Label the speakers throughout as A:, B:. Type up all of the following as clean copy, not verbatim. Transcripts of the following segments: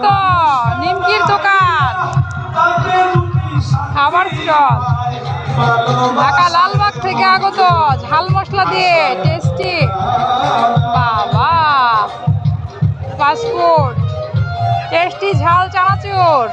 A: আগত নিমকির দোকান, খাবার স্টল। ঢাকা লালবাগ থেকে আগত ঝাল মশলা দিয়ে টেস্টি বাবা ফাস্টফুড, টেস্টি ঝাল চানাচুর।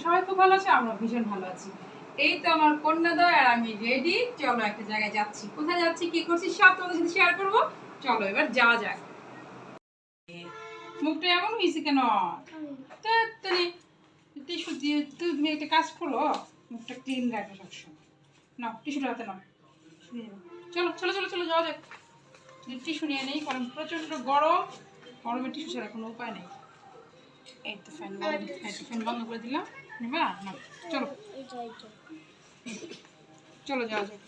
A: সবাই খুব ভালো আছে, আমরা ভীষণ ভালো আছি। এই তো আমার কন্যাদয় আর আমি রেডি। চলো একটা জায়গায় যাচ্ছি, কোথায় যাচ্ছি কি করছি সব তোমাদের সাথে শেয়ার করবো। চলো এবার যাওয়া যাক। মুখটা এমন হয়েছে কেন? টিস্যু দিয়ে তুমি একটা কাজ করো, মুখটা ক্লিন রাখবে সবসময়। নাও টিস্যুটা হাতে নাও। চলো চলো চলো চলো যাওয়া যাক। টিস্যু নিয়ে নেই কারণ প্রচণ্ড গরম, গরমে টিস্যু ছাড়া কোনো উপায় নেই। এই তো ফ্যান বন্ধ করে দিলাম। না চলো চলো যাওয়া যাক।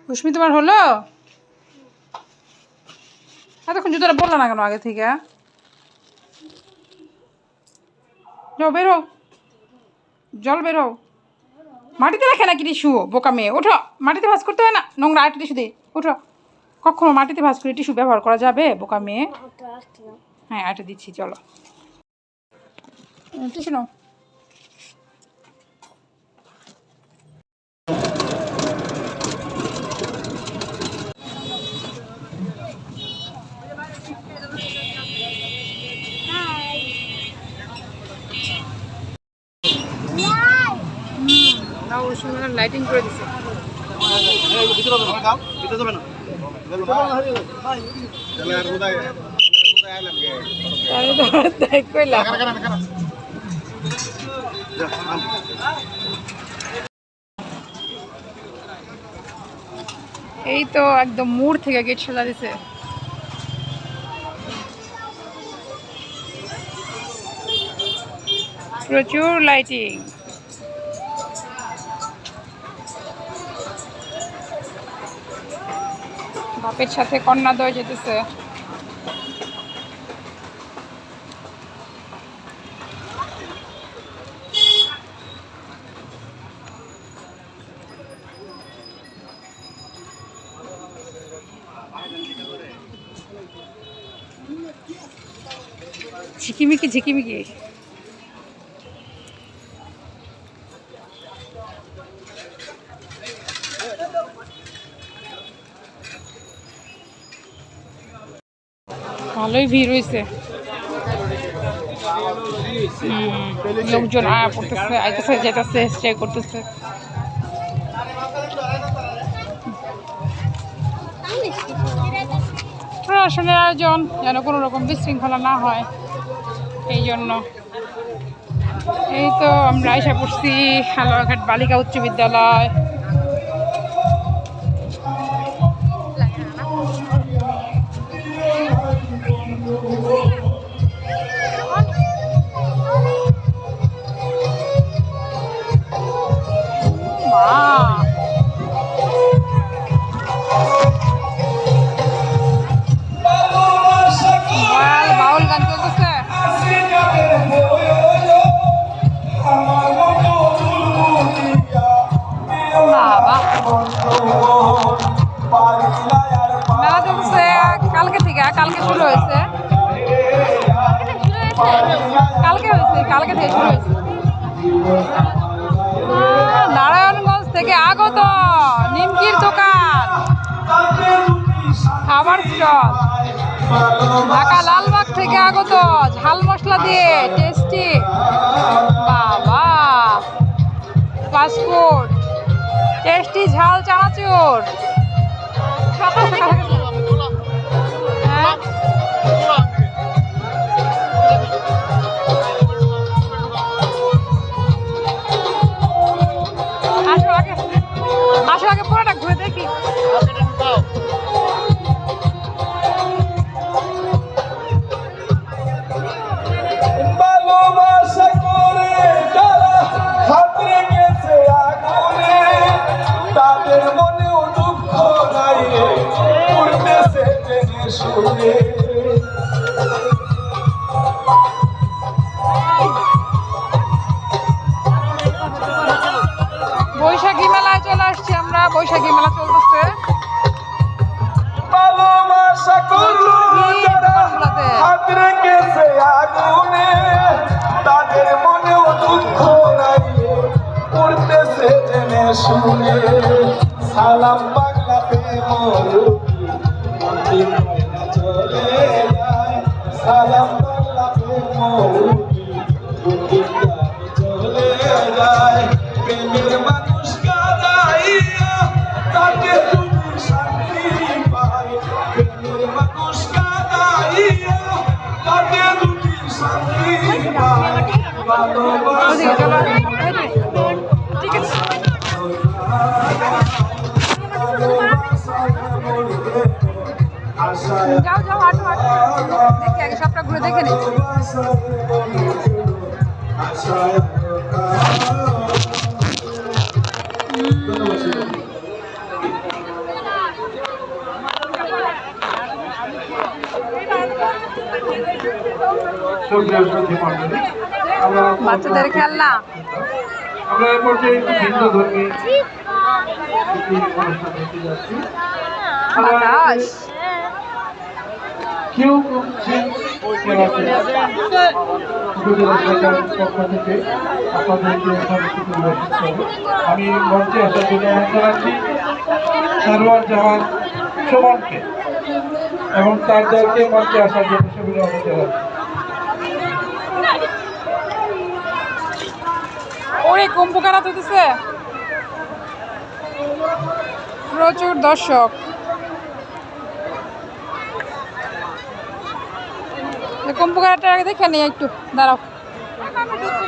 A: রশ্মি তোমার হলো? এতক্ষণ জুতোটা বললো না কেন আগে থেকে? যাও বেরো, জল বেরো। মাটিতে রাখে নাকি টিস্যু? বোকা মেয়ে, ওঠো। মাটিতে ভাঁজ করতে হয় না, নোংরা আরেকটা টিস্যু দিয়ে ওঠো। কখনো মাটিতে ভাঁজ করে টিস্যু ব্যবহার করা যাবে? বোকা মেয়ে। হ্যাঁ আরেকটা দিচ্ছি, চলো টিস্যু নাও। লাইটিং করে দিছে। এই তো একদম মোড় থেকে গেট সাজা দিছে। প্রচুর লাইটিং। বাপের সাথে কন্যাদয় যেতেছে। ঝিকিমিকি ঝিকিমিকি। ভালোই ভিড় হয়েছে, লোকজন আয়া পড়তেছে, আইতেছে যেতেছে, স্টে করতেছে। প্রশাসনের আয়োজন যেন কোনো রকম বিশৃঙ্খলা না হয়, এই জন্য। এই তো আমরা এসে পড়ছি হালুয়াঘাট বালিকা উচ্চ বিদ্যালয়। বাউল গান চলতেছে। মেলা চলতেছে কালকে থেকে, কালকে শুরু হয়েছে, কালকে থেকে শুরু হয়েছে। নারায়ণগঞ্জ থেকে আগত নিমকির দোকান, খাবার স্টল। ঢাকা লালবাগ থেকে আগত ঝাল মশলা দিয়ে টেস্টি বাবা ফাস্টফুড, টেস্টি ঝাল চানাচুর। আসো আগে পুরোটা ঘুরে দেখি।
B: শুনে
A: বৈশাখী মেলায় চলে আসছি আমরা। বৈশাখী মেলা চলতেছে।
B: ভালোবাসা করলো যারা হাত রেখেছে আগুনে, তাদের মনেও দুঃখ নাই পড়তেছে জেনে শুনে। সালাম বাংলাতে মরুকি মন্দির ময়না চলে যায়, সালাম বাংলাতে মরুকি মন্দির চলে যায়। প্রেমের মানুষ কাঁদাইয়া তাকে তুমি শান্তি পায়, প্রেমের মানুষ কাঁদাইয়া তাকে তুমি শান্তি পায়। ভালোবাসা
A: ঠিক আছে। যাও যাও, হাঁটো হাঁটো, দেখি আগে সবটা ঘুরে দেখে নি। বাচ্চাদের খেলনা।
C: আমরা এর মধ্যে একটু ভিন্ন ধর্মী অনুষ্ঠান দেখতে যাচ্ছি।
A: বাতাস
C: কেউ উপজেলা শাখার পক্ষ থেকে আপনাদেরকে আমি মঞ্চে আসার জন্য অনুরোধ জানাচ্ছি সারোয়ার জাহান সুমনকে এবং তার দলকে মঞ্চে আসার জন্য সেগুলো অনুরোধ জানাচ্ছি।
A: ওরে কুম্ভ খেলা চলতেছে, প্রচুর দর্শক। কুম্ভ খেলাটা আগে দেখে নিই একটু, দাঁড়াও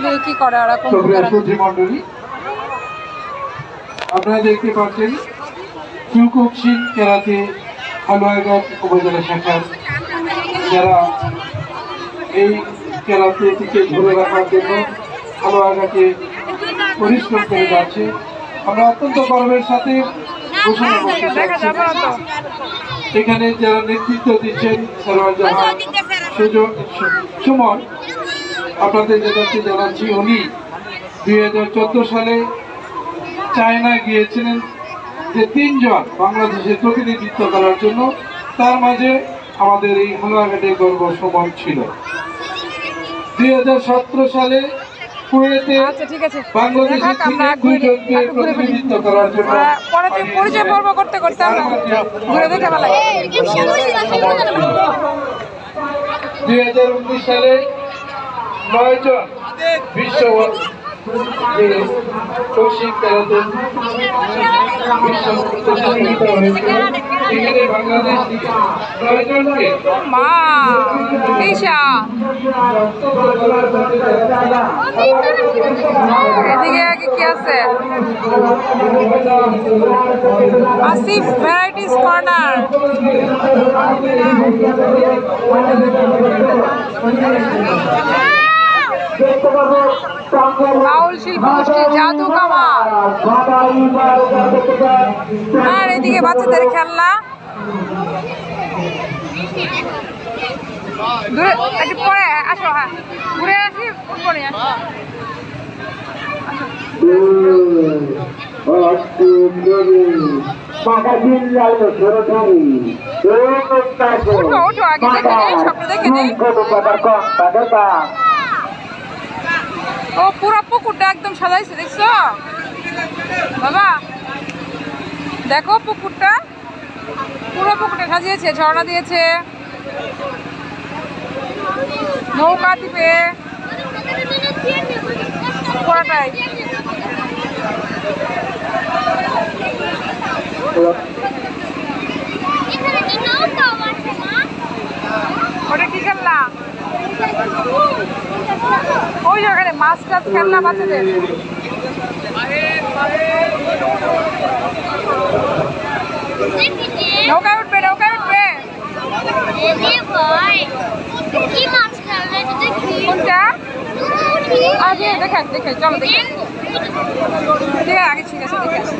A: দেখি কি করে ওরা কুম্ভ খেলা।
C: মন্ডলী আপনারা দেখতে পাচ্ছেন কিউকুকশিন কেরাতে হালুয়াঘাট উপজেলা শাখার যারা এই কেরাতেটিকে ধরে রাখার জন্য হালুয়াঘাটে পরিশ্রম করে যাচ্ছে। আমরা অত্যন্ত গর্বের সাথে ঘোষণা করতে চাচ্ছি এখানে যারা নেতৃত্ব দিচ্ছেন সারোয়ার জাহান সুমন, আপনাদের যেটাকে জানাচ্ছি উনি 2014 সালে চায়না গিয়েছিলেন যে 3 জন বাংলাদেশের প্রতিনিধিত্ব করার জন্য। তার মাঝে আমাদের এই হালুয়াঘাটের গর্ব সুমন ছিল। 2017 সালে কুয়েতে বাংলাদেশের দুজনকে প্রতিনিধিত্ব করার জন্য
A: পরিচয় পর্ব করতে করতে আমরা ঘুরে দেখে ভালো লাগে।
C: 2019 সালে 9 জন বিশ্ব কৌশিক খেলাতে বিশ্ব প্রতিযোগিতা হয়েছিল। সেখানে বাংলাদেশ থেকে 9 জনকে
A: এদিকে আগে কি আছে? Asif varieties corner. বাউল শিল্প গোষ্ঠী জাদু কামাল। আর এদিকে বাচ্চাদের খেলনা। দূরে একটু পরে আসো, হ্যাঁ ঘুরে আসি পরে আসো। ওঠো ওঠো, আগে দেখে নেই, স্বপ্ন দেখে নেই। ও পুরো পুকুরটা একদম সাজাইছে, দেখছো বাবা? দেখো পুকুরটা, পুরো পুকুরটা সাজিয়েছে, ঝর্ণা দিয়েছে, নৌকা দিবে পুরোটাই। ওটা কি খেলনা? ওই ওখানে মাছ টাছ খেলনা বাচ্চাদের। নৌকায় উঠবে, নৌকায় উঠবে। কোনটা? আগে দেখাই দেখাই, চলো দেখে আগে। ঠিক আছে, ঠিক আছে।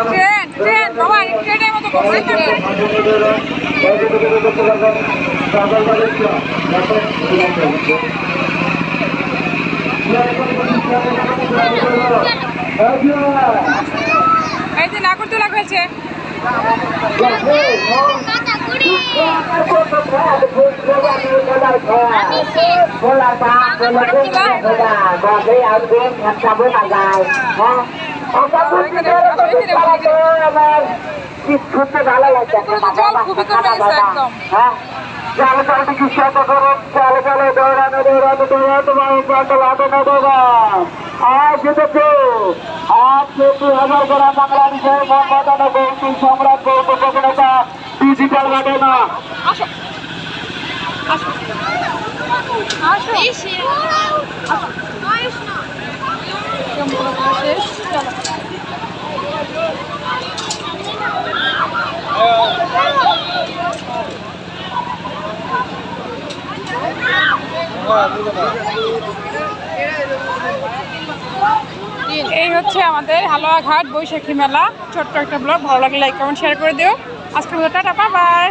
A: ট্রেন ট্রেন বাবা ট্রেনের মতো করছে এই যে নাগরদোলা হয়েছে জল খুবই কমে গেছে একদম
B: ডিজিটাল ঘটনা
A: আসো আসো আসো শেষ চলো এই হচ্ছে আমাদের হালুয়াঘাট বৈশাখী মেলা ছোট্ট একটা ব্লগ ভালো লাগলে লাইক কমেন্ট শেয়ার করে দিও আজকের মতো টাটা বাই বাই।